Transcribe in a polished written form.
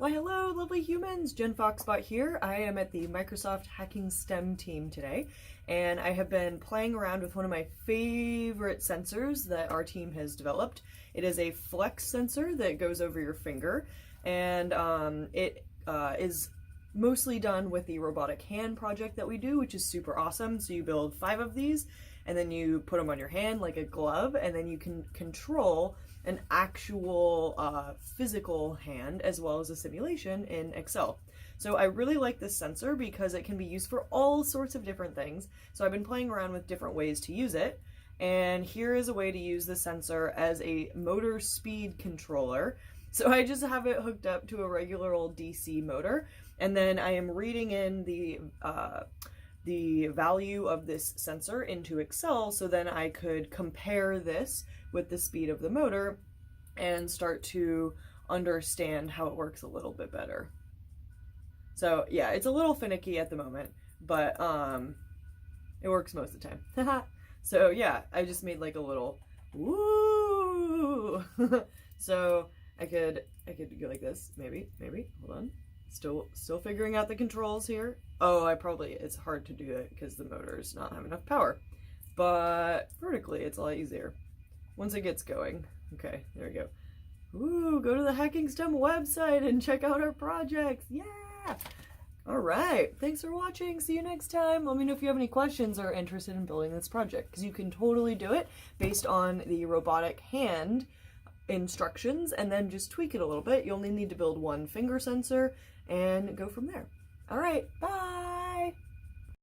Why hello lovely humans, Jen Foxbot here. I am at the Microsoft HackingSTEM team today, and I have been playing around with one of my favorite sensors that our team has developed. It is a flex sensor that goes over your finger, and it is mostly done with the robotic hand project that we do, which is super awesome. So you build 5 of these, and then you put them on your hand like a glove, and then you can control an actual physical hand as well as a simulation in Excel. So I really like this sensor because it can be used for all sorts of different things. So I've been playing around with different ways to use it, and here is a way to use the sensor as a motor speed controller. So I just have it hooked up to a regular old DC motor, and then I am reading in the value of this sensor into Excel, so then I could compare this with the speed of the motor and start to understand how it works a little bit better. So yeah, it's a little finicky at the moment, but it works most of the time. So yeah, I just made like a little woo. So I could go like this, maybe, hold on. Still figuring out the controls here. Oh, it's hard to do it because the motor's not have enough power. But vertically, it's a lot easier once it gets going. Okay, there we go. Ooh, go to the HackingSTEM website and check out our projects. Yeah! All right, thanks for watching. See you next time. Let me know if you have any questions or are interested in building this project, because you can totally do it based on the robotic hand instructions and then just tweak it a little bit. You only need to build one finger sensor and go from there. All right, bye.